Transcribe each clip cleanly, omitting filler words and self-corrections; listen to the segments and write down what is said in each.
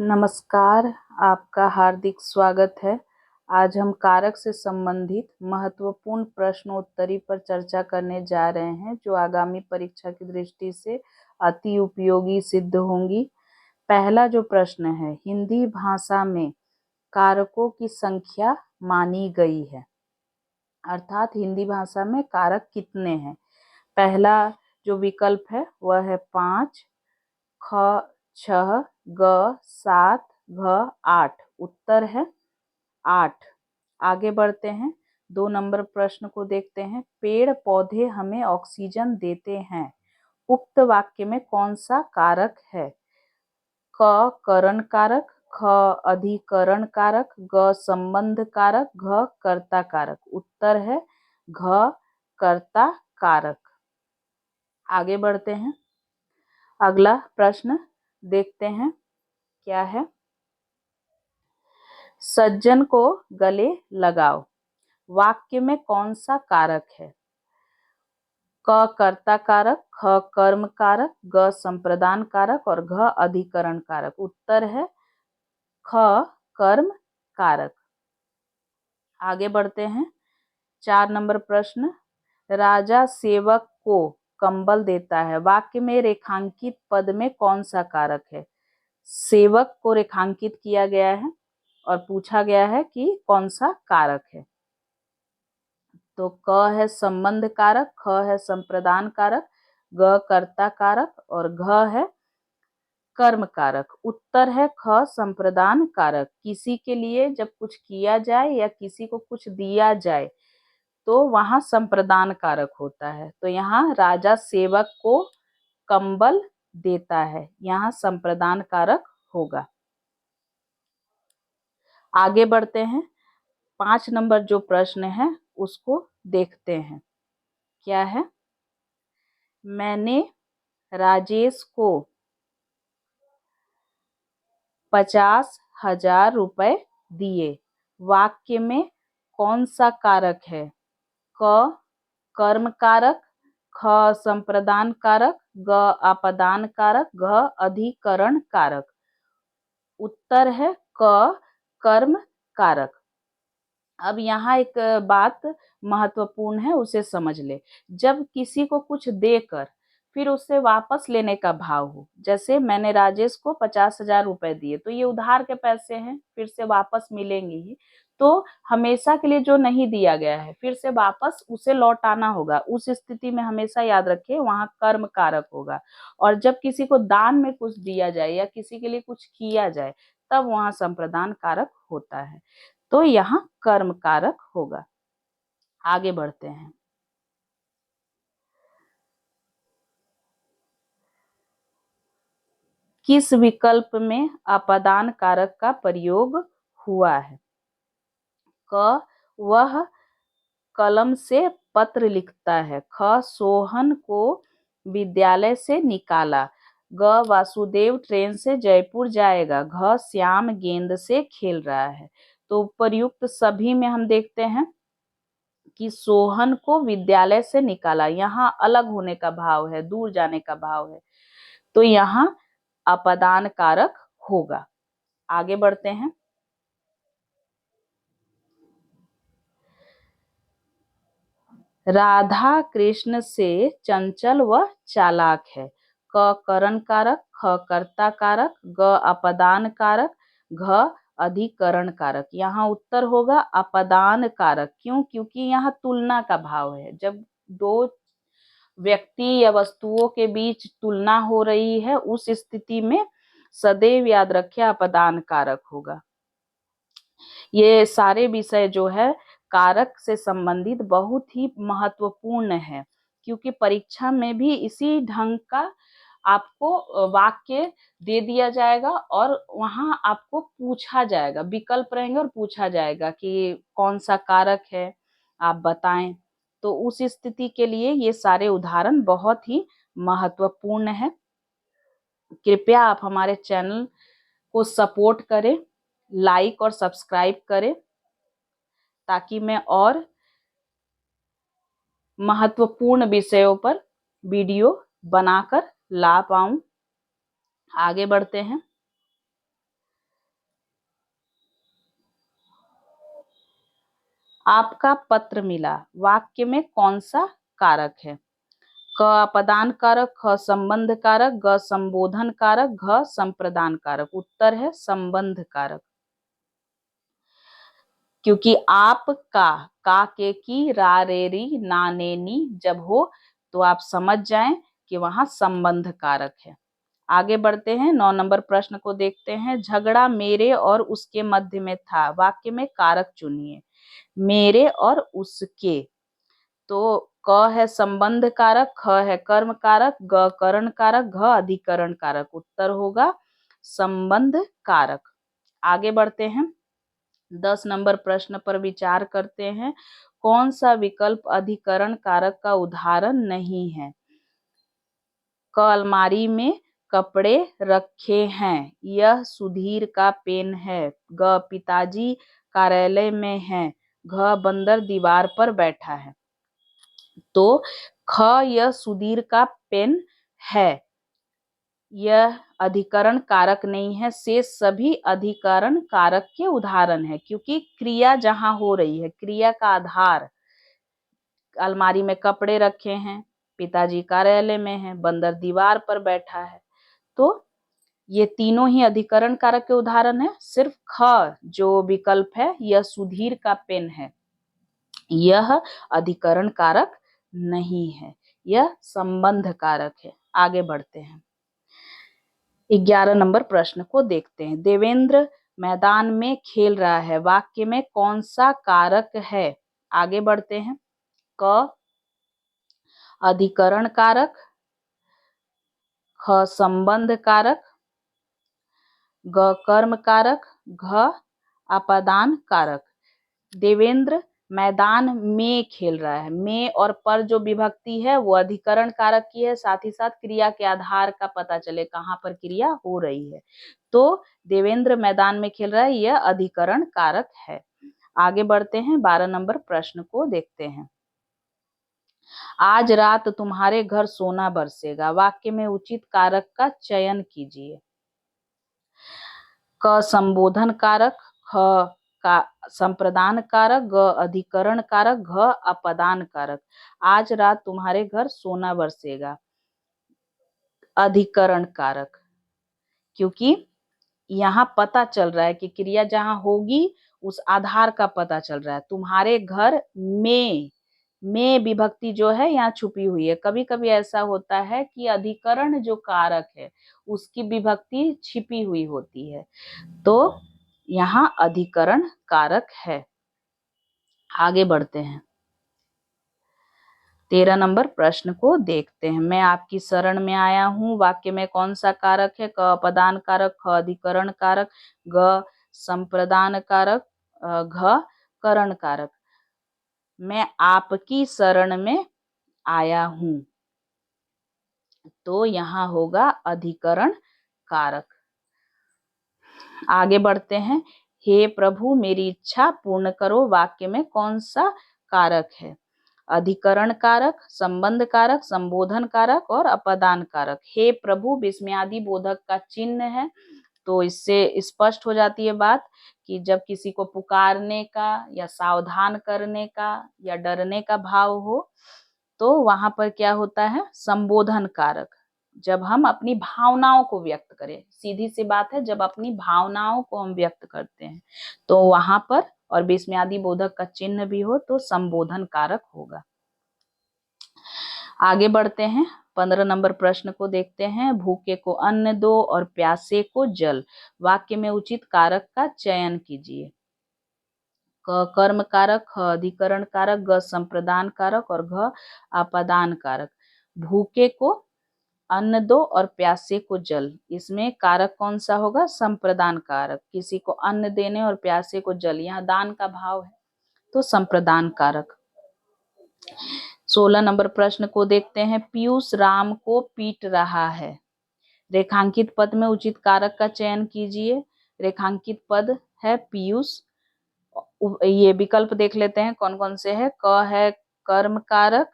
नमस्कार, आपका हार्दिक स्वागत है। आज हम कारक से संबंधित महत्वपूर्ण प्रश्नोत्तरी पर चर्चा करने जा रहे हैं, जो आगामी परीक्षा की दृष्टि से अति उपयोगी सिद्ध होंगी। पहला जो प्रश्न है, हिंदी भाषा में कारकों की संख्या मानी गई है, अर्थात हिंदी भाषा में कारक कितने हैं। पहला जो विकल्प है वह है 5, ख, 6, ग, 7, घ, 8। उत्तर है 8। आगे बढ़ते हैं, 2 नंबर प्रश्न को देखते हैं। पेड़ पौधे हमें ऑक्सीजन देते हैं, उक्त वाक्य में कौन सा कारक है। क करण कारक, ख अधिकरण कारक, ग संबंध कारक, घ कर्ता कारक। उत्तर है घ कर्ता कारक। आगे बढ़ते हैं, अगला प्रश्न देखते हैं क्या है। सज्जन को गले लगाओ, वाक्य में कौन सा कारक है। क कर्ता कारक, ख कर्म कारक, ग संप्रदान कारक और घ अधिकरण कारक। उत्तर है ख कर्म कारक। आगे बढ़ते हैं, 4 नंबर प्रश्न, राजा सेवक को कंबल देता है, वाक्य में रेखांकित पद में कौन सा कारक है। सेवक को रेखांकित किया गया है और पूछा गया है कि कौन सा कारक है। तो क है संबंध कारक, ख है संप्रदान कारक, ग कर्ता कारक और घ है कर्म कारक। उत्तर है ख संप्रदान कारक। किसी के लिए जब कुछ किया जाए या किसी को कुछ दिया जाए तो वहां संप्रदान कारक होता है। तो यहाँ राजा सेवक को कंबल देता है, यहाँ संप्रदान कारक होगा। आगे बढ़ते हैं, 5 नंबर जो प्रश्न है उसको देखते हैं क्या है। मैंने राजेश को 50,000 रुपए दिए, वाक्य में कौन सा कारक है। क कर्म कारक, ख संप्रदान कारक, ग अपदान कारक, घ अधिकरण कारक। उत्तर है क कर्म कारक। अब यहाँ एक बात महत्वपूर्ण है, उसे समझ ले। जब किसी को कुछ देकर फिर उससे वापस लेने का भाव हो, जैसे मैंने राजेश को 50,000 रुपए दिए, तो ये उधार के पैसे हैं, फिर से वापस मिलेंगे ही। तो हमेशा के लिए जो नहीं दिया गया है फिर से वापस उसे लौटाना होगा। उस स्थिति में हमेशा याद रखें वहां कर्म कारक होगा। और जब किसी को दान में कुछ दिया जाए या किसी के लिए कुछ किया जाए तब वहां संप्रदान कारक होता है। तो यहाँ कर्म कारक होगा। आगे बढ़ते हैं, किस विकल्प में अपदान कारक का प्रयोग हुआ है। क वह कलम से पत्र लिखता है, ख सोहन को विद्यालय से निकाला, ग वासुदेव ट्रेन से जयपुर जाएगा, घ श्याम गेंद से खेल रहा है। तो प्रयुक्त सभी में हम देखते हैं कि सोहन को विद्यालय से निकाला, यहाँ अलग होने का भाव है, दूर जाने का भाव है, तो यहाँ अपदान कारक होगा। आगे बढ़ते हैं, राधा कृष्ण से चंचल व चालाक है, क करण कारक, ख कर्ता कारक, ग अपदान कारक, घ अधिकरण कारक। यहाँ उत्तर होगा अपदान कारक। क्यों? क्योंकि यहाँ तुलना का भाव है। जब दो व्यक्ति या वस्तुओं के बीच तुलना हो रही है उस स्थिति में सदैव याद रखें अपदान कारक होगा। ये सारे विषय जो है कारक से संबंधित बहुत ही महत्वपूर्ण है, क्योंकि परीक्षा में भी इसी ढंग का आपको वाक्य दे दिया जाएगा और वहां आपको पूछा जाएगा, विकल्प रहेंगे और पूछा जाएगा कि कौन सा कारक है आप बताएं। तो उस स्थिति के लिए ये सारे उदाहरण बहुत ही महत्वपूर्ण है। कृपया आप हमारे चैनल को सपोर्ट करें, लाइक और सब्सक्राइब करें, ताकि मैं और महत्वपूर्ण विषयों पर वीडियो बनाकर ला पाऊं। आगे बढ़ते हैं, आपका पत्र मिला वाक्य में कौन सा कारक है? क अपदान कारक, ख संबंध कारक, ग संबोधन कारक, घ संप्रदान कारक। उत्तर है संबंध कारक। क्योंकि आप का के की रा रे री ना ने नी जब हो तो आप समझ जाएं कि वहां संबंध कारक है। आगे बढ़ते हैं, 9 नंबर प्रश्न को देखते हैं। झगड़ा मेरे और उसके मध्य में था, वाक्य में कारक चुनिए। मेरे और उसके, तो क है संबंध कारक, ख है कर्म कारक, ग करण कारक, घ अधिकरण कारक। उत्तर होगा संबंध कारक। आगे बढ़ते हैं, 10 नंबर प्रश्न पर विचार करते हैं। कौन सा विकल्प अधिकरण कारक का उदाहरण नहीं है? क अलमारी में कपड़े रखे हैं, यह सुधीर का पेन है। ग पिताजी कार्यालय में हैं, घ बंदर दीवार पर बैठा है। तो ख यह सुधीर का पेन है, यह अधिकरण कारक नहीं है। शेष सभी अधिकरण कारक के उदाहरण है, क्योंकि क्रिया जहां हो रही है, क्रिया का आधार, अलमारी में कपड़े रखे हैं, पिताजी कार्यालय में हैं, बंदर दीवार पर बैठा है, तो ये तीनों ही अधिकरण कारक के उदाहरण है। सिर्फ ख जो विकल्प है, यह सुधीर का पेन है, यह अधिकरण कारक नहीं है, यह संबंध कारक है। आगे बढ़ते हैं, 11 नंबर प्रश्न को देखते हैं। देवेंद्र मैदान में खेल रहा है, वाक्य में कौन सा कारक है? आगे बढ़ते हैं, क अधिकरण कारक, ख संबंध कारक, ग कर्म कारक, घ अपदान कारक। देवेंद्र मैदान में खेल रहा है, में और पर जो विभक्ति है वो अधिकरण कारक की है, साथ ही साथ क्रिया के आधार का पता चले कहाँ पर क्रिया हो रही है। तो देवेंद्र मैदान में खेल रहा है, यह अधिकरण कारक है। आगे बढ़ते हैं, 12 नंबर प्रश्न को देखते हैं। आज रात तुम्हारे घर सोना बरसेगा, वाक्य में उचित कारक का चयन कीजिए। क संबोधन कारक, ख का संप्रदान कारक, ग अधिकरण कारक, घ अपदान कारक। आज रात तुम्हारे घर सोना बरसेगा, अधिकरण कारक, क्योंकि यहाँ पता चल रहा है कि क्रिया जहां होगी उस आधार का पता चल रहा है। तुम्हारे घर में विभक्ति जो है यहाँ छुपी हुई है। कभी कभी ऐसा होता है कि अधिकरण जो कारक है उसकी विभक्ति छिपी हुई होती है, तो यहाँ अधिकरण कारक है। आगे बढ़ते हैं, 13 नंबर प्रश्न को देखते हैं। मैं आपकी शरण में आया हूँ, वाक्य में कौन सा कारक है? क अपदान कारक, ख अधिकरण कारक, ग संप्रदान कारक, घ करण कारक। मैं आपकी शरण में आया हूँ, तो यहाँ होगा अधिकरण कारक। आगे बढ़ते हैं, हे प्रभु मेरी इच्छा पूर्ण करो, वाक्य में कौन सा कारक है? अधिकरण कारक, संबंध कारक, संबोधन कारक और अपदान कारक। हे प्रभु विस्मयादि बोधक का चिन्ह है, तो इससे स्पष्ट हो जाती है बात कि जब किसी को पुकारने का या सावधान करने का या डरने का भाव हो, तो वहां पर क्या होता है? संबोधन कारक। जब हम अपनी भावनाओं को व्यक्त करें, सीधी सी बात है, जब अपनी भावनाओं को हम व्यक्त करते हैं तो वहां पर, और विस्मयादि बोधक का चिन्ह भी हो तो संबोधन कारक होगा। आगे बढ़ते हैं, 15 नंबर प्रश्न को देखते हैं। भूखे को अन्न दो और प्यासे को जल, वाक्य में उचित कारक का चयन कीजिए। क कर्म कारक, ख अधिकरण कारक, ग संप्रदान कारक और घ अपदान कारक। भूखे को अन्न दो और प्यासे को जल, इसमें कारक कौन सा होगा? संप्रदान कारक। किसी को अन्न देने और प्यासे को जल, यहाँ दान का भाव है तो संप्रदान कारक। 16 नंबर प्रश्न को देखते हैं। पीयूष राम को पीट रहा है, रेखांकित पद में उचित कारक का चयन कीजिए। रेखांकित पद है पीयूष, ये विकल्प देख लेते हैं कौन कौन से है। क है कर्म कारक,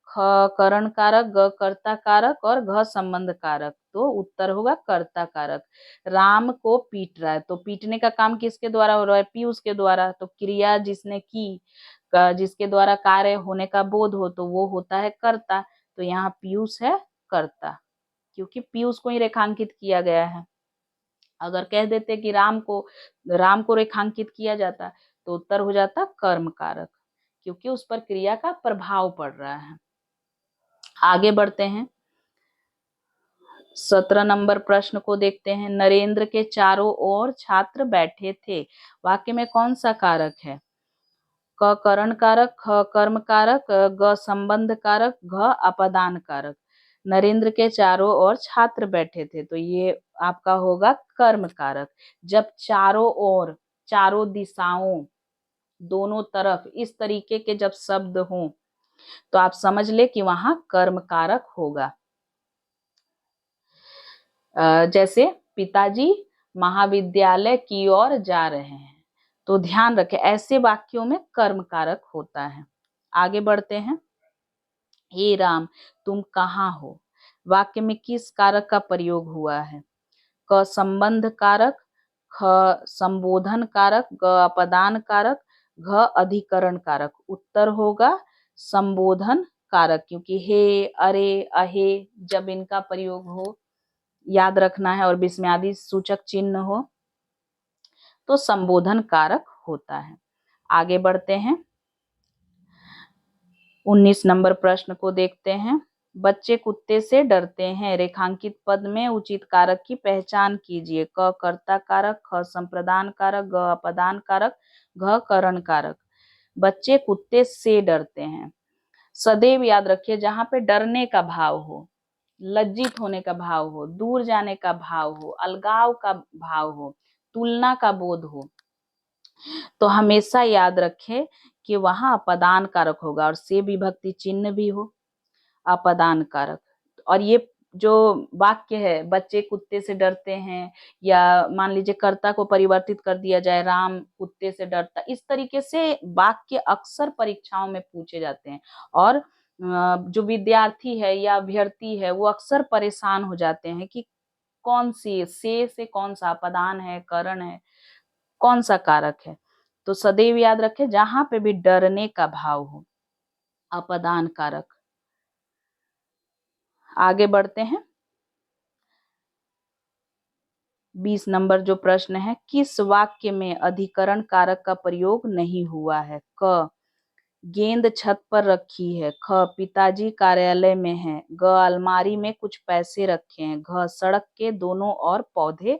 ख करण कारक, ग कर्ता कारक और घ संबंध कारक। तो उत्तर होगा कर्ता कारक। राम को पीट रहा है, तो पीटने का काम किसके द्वारा हो रहा है? पीयूष के द्वारा। तो क्रिया जिसने की, जिसके द्वारा कार्य होने का बोध हो, तो वो होता है कर्ता। तो यहाँ पीयूष है कर्ता, क्योंकि पीयूष को ही रेखांकित किया गया है। अगर कह देते कि राम को रेखांकित किया जाता, तो उत्तर हो जाता कर्म कारक, क्योंकि उस पर क्रिया का प्रभाव पड़ रहा है। आगे बढ़ते हैं, 17 नंबर प्रश्न को देखते हैं। नरेंद्र के चारों ओर छात्र बैठे थे, वाक्य में कौन सा कारक है? क करण कारक, ख कर्म कारक, ग संबंध कारक, घ अपदान कारक। नरेंद्र के चारों ओर छात्र बैठे थे, तो ये आपका होगा कर्म कारक। जब चारों ओर, चारों दिशाओं, दोनों तरफ इस तरीके के जब शब्द हों, तो आप समझ ले कि वहां कर्म कारक होगा। जैसे पिताजी महाविद्यालय की ओर जा रहे हैं, तो ध्यान रखें ऐसे वाक्यों में कर्म कारक होता है। आगे बढ़ते हैं, हे राम तुम कहाँ हो, वाक्य में किस कारक का प्रयोग हुआ है? क संबंध कारक, ख संबोधन कारक, ग अपदान कारक, घ अधिकरण कारक। उत्तर होगा संबोधन कारक, क्योंकि हे, अरे, अहे जब इनका प्रयोग हो, याद रखना है, और विस्मयादि सूचक चिन्ह हो, तो संबोधन कारक होता है। आगे बढ़ते हैं, 19 नंबर प्रश्न को देखते हैं। बच्चे कुत्ते से डरते हैं, रेखांकित पद में उचित कारक की पहचान कीजिए। क कर्ता कारक, ख संप्रदान कारक, ग अपदान कारक, घ करण कारक। बच्चे कुत्ते से डरते हैं, सदैव याद रखिए जहां पे डरने का भाव हो, लज्जित होने का भाव हो, दूर जाने का भाव हो, अलगाव का भाव हो, तुलना का बोध हो, तो हमेशा याद रखें कि वहां अपदान कारक होगा, और से विभक्ति चिन्ह भी हो, अपदान कारक। और ये जो वाक्य है, बच्चे कुत्ते से डरते हैं, या मान लीजिए कर्ता को परिवर्तित कर दिया जाए, राम कुत्ते से डरता, इस तरीके से वाक्य अक्सर परीक्षाओं में पूछे जाते हैं। और जो विद्यार्थी है या अभ्यर्थी है, वो अक्सर परेशान हो जाते हैं कि कौन सी से कौन सा अपदान है, करण है, कौन सा कारक है। तो सदैव याद रखें जहां पे भी डरने का भाव हो, अपदान कारक। आगे बढ़ते हैं, 20 नंबर जो प्रश्न है, किस वाक्य में अधिकरण कारक का प्रयोग नहीं हुआ है? क गेंद छत पर रखी है, ख पिताजी कार्यालय में है, ग अलमारी में कुछ पैसे रखे हैं, घ सड़क के दोनों ओर पौधे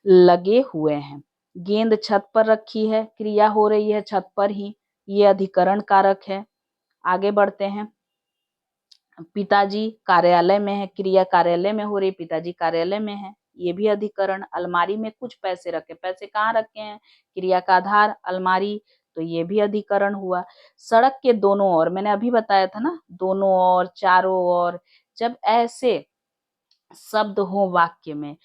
लगे हुए हैं। गेंद छत पर रखी है, क्रिया हो रही है छत पर ही, ये अधिकरण कारक है। आगे बढ़ते हैं, पिताजी कार्यालय में है, क्रिया कार्यालय में हो रही, पिताजी कार्यालय में है, ये भी अधिकरण। अलमारी में कुछ पैसे रखे, पैसे कहाँ रखे हैं? क्रिया का आधार अलमारी, तो ये भी अधिकरण हुआ। सड़क के दोनों ओर, मैंने अभी बताया था ना, दोनों ओर, चारों ओर, जब ऐसे शब्द हो वाक्य में,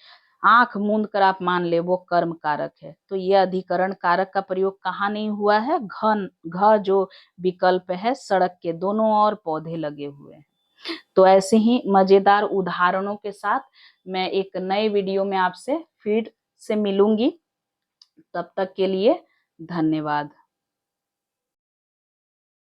आंख मूंद कर आप मान ले वो कर्म कारक है। तो ये अधिकरण कारक का प्रयोग कहाँ नहीं हुआ है? घ जो विकल्प है, सड़क के दोनों ओर पौधे लगे हुए हैं। तो ऐसे ही मजेदार उदाहरणों के साथ मैं एक नए वीडियो में आपसे फिर से मिलूंगी। तब तक के लिए धन्यवाद।